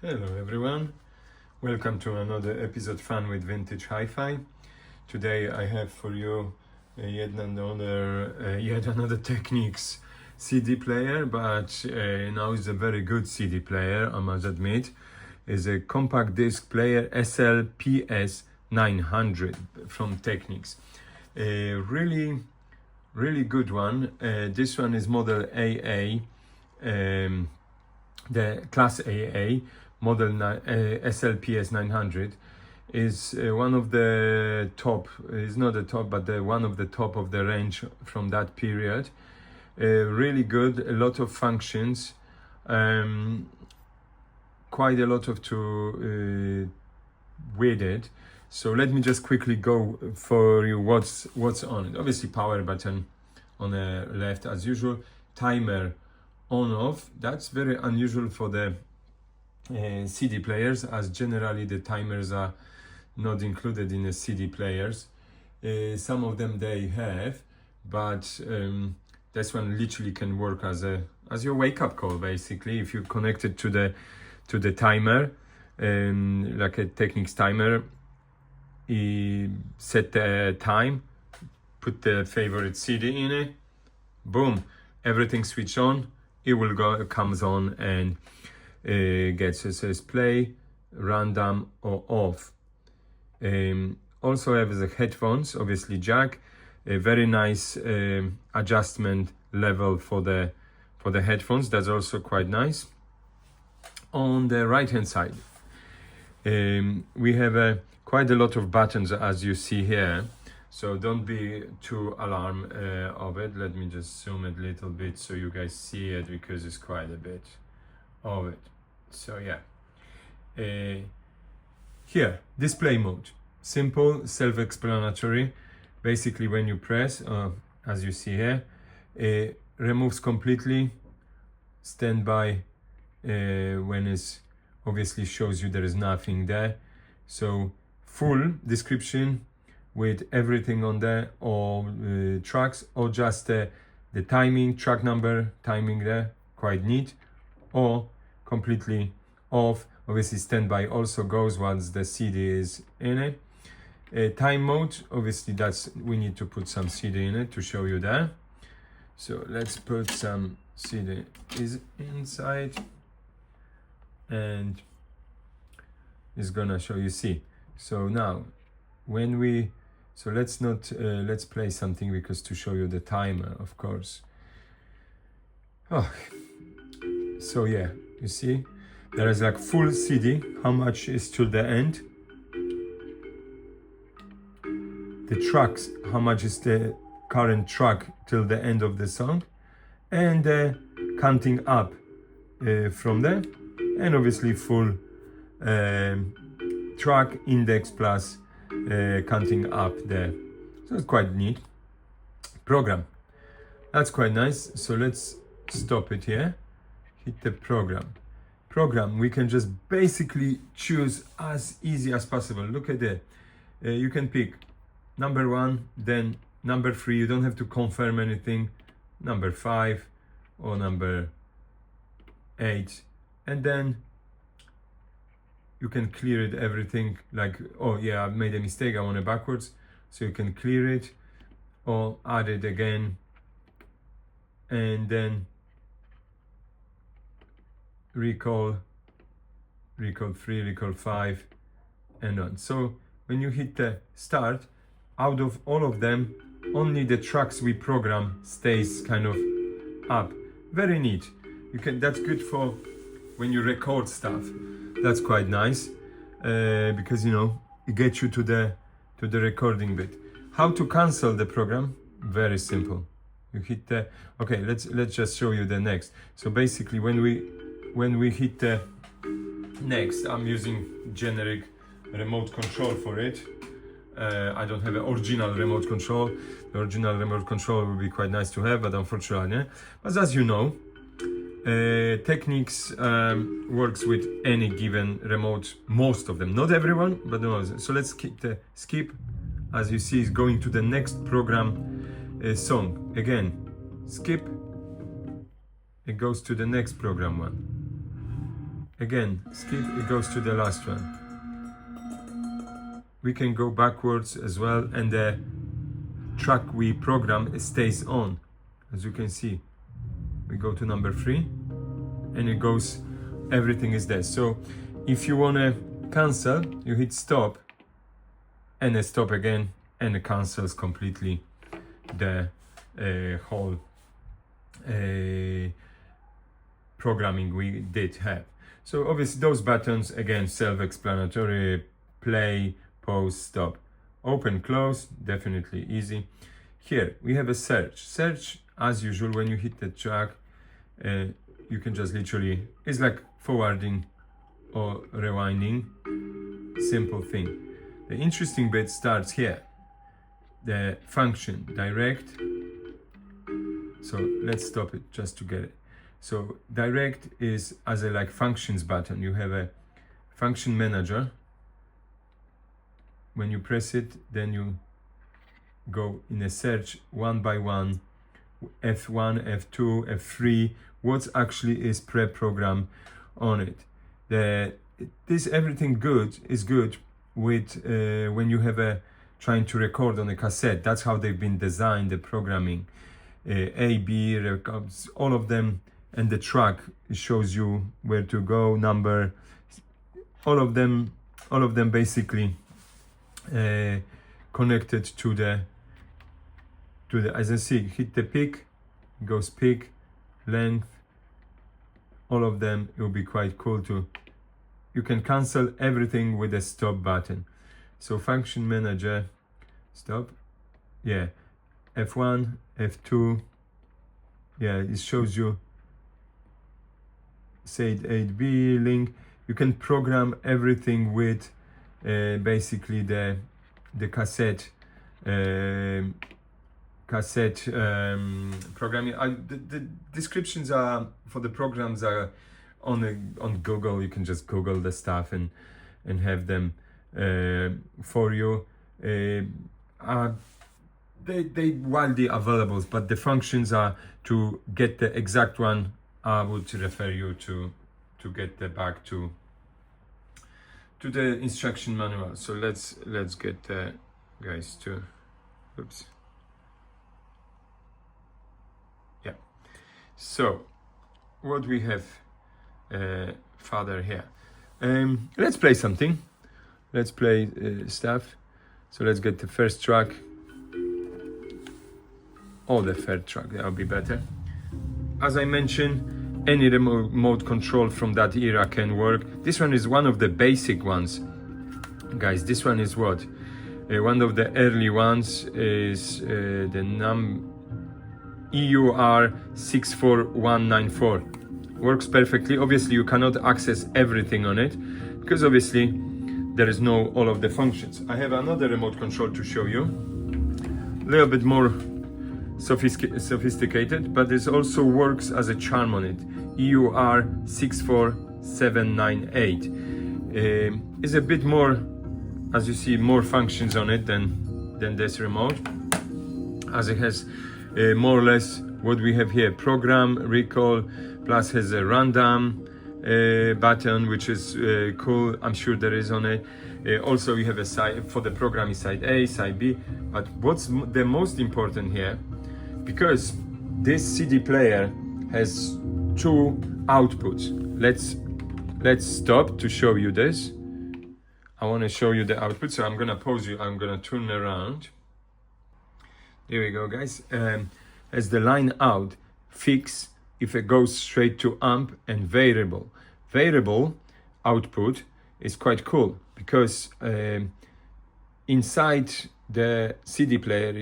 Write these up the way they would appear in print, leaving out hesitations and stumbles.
Hello everyone, welcome to another episode Fun with Vintage Hi-Fi. Today I have for you yet another Technics CD player, but now it's a very good CD player, I must admit. It's a compact disc player SL-PS900 from Technics. Really good one. This one is model AA, the Class AA. Model SL-PS900 is one of the top, is not the top, but one of the top of the range from that period. Really good, a lot of functions, quite a lot of with it. So let me just quickly go for you what's on it. Obviously power button on the left as usual, timer on off. That's very unusual for the CD players, as generally the timers are not included in the CD players. Some of them they have, but this one literally can work as your wake-up call, basically. If you connect it to the timer, like a Technics timer, set the time, put the favorite CD in it, boom, everything switch on, it will go, comes on and gets, it says play, random or off. Also have the headphones, obviously jack, a very nice adjustment level for the headphones. That's also quite nice. On the right hand side we have quite a lot of buttons, as you see here, so don't be too alarmed of it. Let me just zoom it a little bit so you guys see it, because it's quite a bit of it. So yeah, here, display mode, simple, self-explanatory. Basically when you press, as you see here, it removes completely. Standby, when it's obviously shows you there is nothing there. So full description with everything on there, or tracks, or just the timing, track number, timing there, quite neat. Or completely off. Obviously standby also goes once the CD is in it. Time mode, obviously we need to put some CD in it to show you that. So let's put some CD is inside, and it's gonna show you. See, so now when we, so let's play something, because to show you the timer, of course. So yeah, you see there is like full CD, how much is till the end, the tracks, how much is the current track till the end of the song, and counting up from there, and obviously full track index plus counting up there. So it's quite neat. Program, that's quite nice. So let's stop it here, hit the program, we can just basically choose as easy as possible. Look at that, you can pick number 1, then number 3, you don't have to confirm anything, number 5 or number 8, and then you can clear it, everything, like, oh yeah, I've made a mistake, I want it backwards, so you can clear it or add it again, and then recall 3, recall 5, and on. So when you hit the start, out of all of them, only the tracks we program stays kind of up. Very neat. You can, that's good for when you record stuff. That's quite nice, because you know, it gets you to the recording bit. How to cancel the program? Very simple. You hit the, okay, let's just show you the next. So basically when we hit the next, I'm using generic remote control for it. I don't have an original remote control. The original remote control would be quite nice to have, but unfortunately, but as you know, Technics works with any given remote, most of them, not everyone, but most. So let's keep the skip. As you see, is going to the next program song. Again, skip, it goes to the next program one. Again, skip, it goes to the last one. We can go backwards as well, and the track we program stays on. As you can see, we go to number 3 and it goes, everything is there. So if you want to cancel, you hit stop and a stop again, and it cancels completely the whole programming we did have. So obviously those buttons, again, self-explanatory: play, pause, stop. Open, close, definitely easy. Here we have a search. Search, as usual, when you hit the track, you can just literally, it's like forwarding or rewinding, simple thing. The interesting bit starts here, the function direct. So let's stop it just to get it. So direct is as a like functions button. You have a function manager. When you press it, then you go in a search one by one, F1, F2, F3, what actually is pre-programmed on it. This everything good is good with when you have a trying to record on a cassette. That's how they've been designed, the programming. A, B, records, all of them, and the track shows you where to go, number, all of them basically connected to the as I see, hit the pick, goes pick, length, all of them. It will be quite cool to, you can cancel everything with a stop button. So function manager, stop, yeah, F1, F2, yeah, it shows you SAID 8B link. You can program everything with basically the cassette programming. The descriptions are for the programs are on Google. You can just Google the stuff and have them for you. They widely available, but the functions are to get the exact one. I would refer you to get the back to the instruction manual. So let's get the guys to, oops, yeah. So what we have further here, let's play something. Let's play stuff. So let's get the first track, or the third track, that'll be better. As I mentioned, any remote control from that era can work. This one is one of the basic ones, guys. This one is what? One of the early ones is the EUR64194. Works perfectly. Obviously, you cannot access everything on it because obviously there is no all of the functions. I have another remote control to show you, a little bit more sophisticated, but it also works as a charm on it. EUR64798 is a bit more, as you see, more functions on it than this remote, as it has more or less what we have here: program, recall, plus has a random button, which is cool. I'm sure there is on it. Also you have a side for the program, is side A, side B. But what's the most important here, because this CD player has two outputs. Let's stop to show you this. I want to show you the output, so I'm gonna pause you. I'm gonna turn around. There we go, guys. As the line out, fix if it goes straight to amp, and variable. Variable output is quite cool because inside the CD player,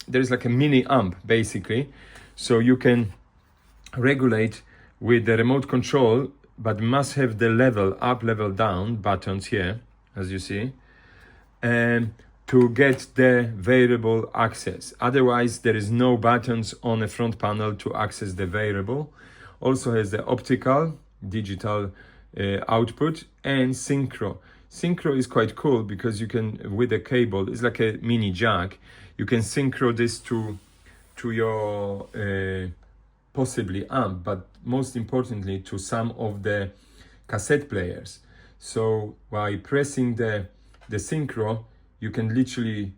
there's like a mini amp basically, so you can regulate with the remote control, but must have the level up, level down buttons here, as you see, and to get the variable access. Otherwise, there is no buttons on the front panel to access the variable. Also has the optical, digital output, and synchro. Synchro is quite cool because you can, with a cable, it's like a mini jack, you can synchro this to your possibly amp, but most importantly to some of the cassette players. So by pressing the synchro, you can literally,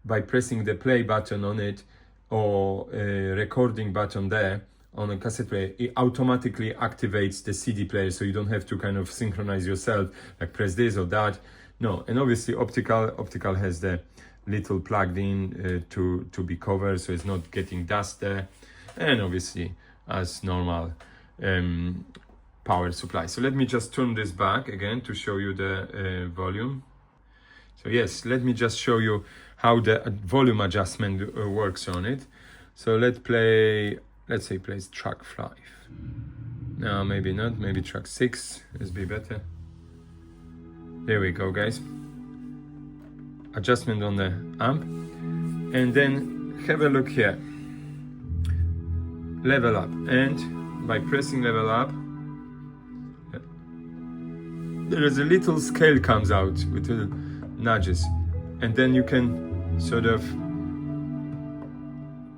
by pressing the play button on it or recording button there on a cassette player, it automatically activates the CD player, so you don't have to kind of synchronize yourself, like press this or that. No, and obviously optical has the little plugged in to be covered, so it's not getting dust there, and obviously as normal power supply. So let me just turn this back again to show you the volume. So yes, let me just show you how the volume adjustment works on it. So let's say play track 5. No, maybe not, maybe track 6 is be better. There we go, guys. Adjustment on the amp. And then have a look here. Level up. And by pressing level up, there is a little scale comes out with little nudges. And then you can sort of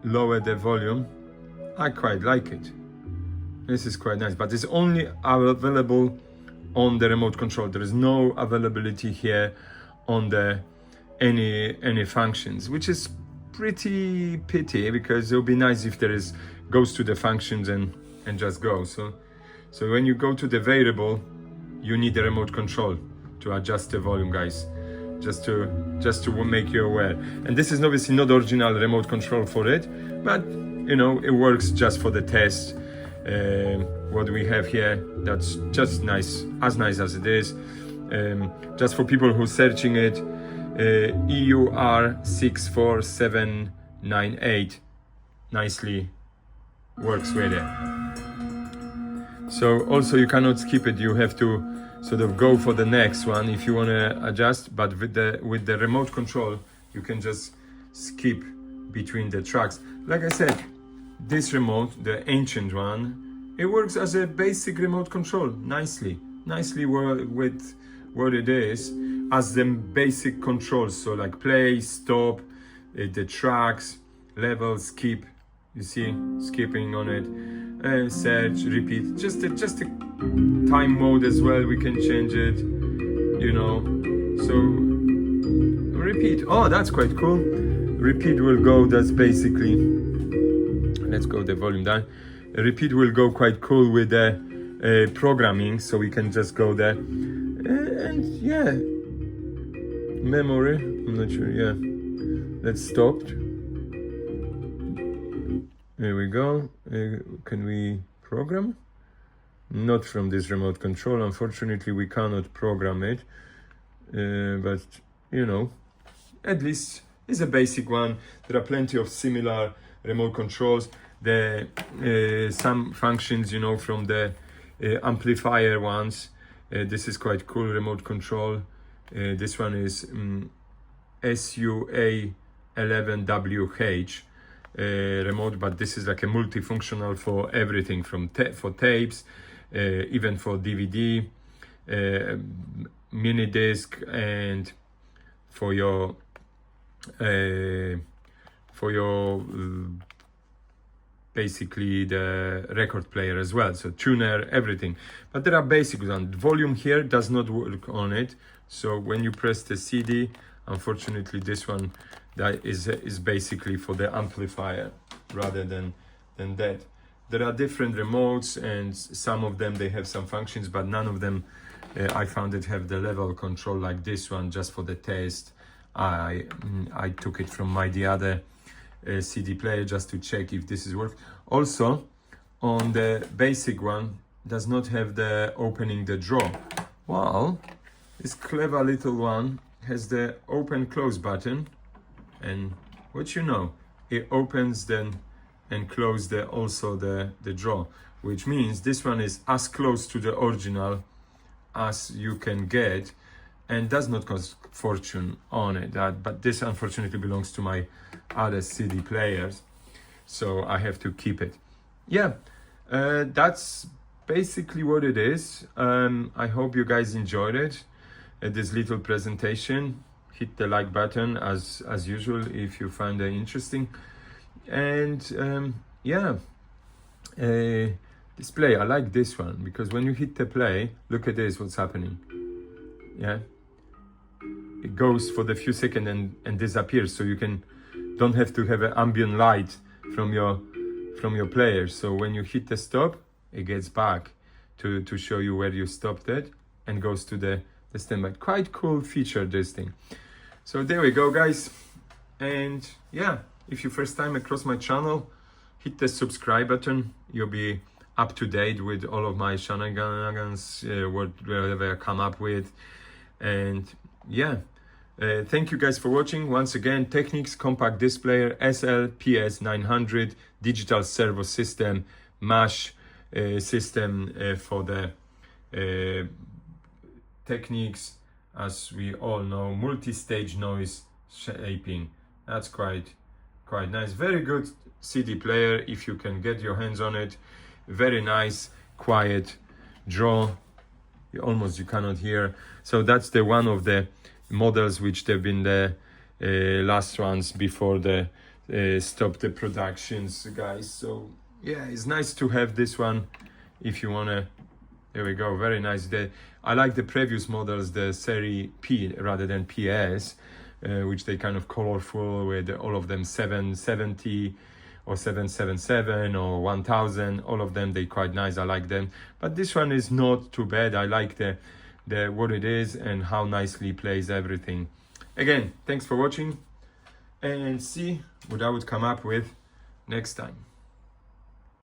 lower the volume. I quite like it. This is quite nice, but it's only available on the remote control. There is no availability here on the any functions, which is pretty pity, because it would be nice if there is goes to the functions and just go. So when you go to the variable, you need the remote control to adjust the volume, guys. Just to make you aware. And this is obviously not original remote control for it, but you know, it works just for the test. What we have here, that's just nice as it is. Just for people who are searching it, EUR64798 nicely works with it. So also you cannot skip it, you have to sort of go for the next one if you want to adjust, but with the remote control you can just skip between the tracks. Like I said, this remote, the ancient one, it works as a basic remote control nicely with what it is as the basic controls. So like play, stop, the tracks, level, skip, you see, skipping on it, search, repeat, just a time mode as well, we can change it, you know. So repeat, oh, that's quite cool. Repeat will go, that's basically, let's go the volume down. Repeat will go quite cool with the programming, so we can just go there. And yeah, memory, I'm not sure, yeah. Let's stop. There we go. Can we program? Not from this remote control. Unfortunately, we cannot program it. But, you know, at least it's a basic one. There are plenty of similar remote controls. Some functions, you know, from the amplifier ones. This is quite cool remote control. This one is SUA11WH remote, but this is like a multifunctional for everything, from for tapes, even for DVD, mini disc, and for your basically the record player as well, so tuner, everything. But there are basic ones. Volume here does not work on it, so when you press the CD, unfortunately this one that is basically for the amplifier rather than that. There are different remotes, and some of them they have some functions, but none of them I found it have the level control like this one. Just for the test, I took it from the other CD player just to check if this is work. Also, on the basic one, does not have the opening the draw. Well, this clever little one has the open close button, and what you know, it opens then and close the draw, which means this one is as close to the original as you can get, and does not cost fortune on it. But this unfortunately belongs to my other CD players, so I have to keep it. Yeah, that's basically what it is. I hope you guys enjoyed it, this little presentation. Hit the like button as usual if you find it interesting. And yeah, this display. I like this one because when you hit the play, look at this, what's happening. Yeah, it goes for the few seconds and disappears, so you don't have to have an ambient light from your player. So when you hit the stop, it gets back to show you where you stopped it and goes to the standby. Quite cool feature, this thing. So there we go, guys. And yeah, if you first time across my channel, hit the subscribe button. You'll be up to date with all of my shenanigans, whatever I come up with. And yeah, thank you guys for watching. Once again, Technics compact displayer SL-PS900 digital servo system, mash system for the Technics, as we all know, multi-stage noise shaping. That's quite nice. Very good CD player if you can get your hands on it. Very nice, quiet draw. You cannot hear. So that's the one of the models which they've been the last ones before the stop the productions, guys. So yeah, it's nice to have this one if you wanna. There we go, very nice. I like the previous models, the Series P rather than PS, which they kind of colorful with all of them 770 or 777 or 1000. All of them, they quite nice. I like them, but this one is not too bad. I like the what it is and how nicely plays everything. Again, thanks for watching, and see what I would come up with next time.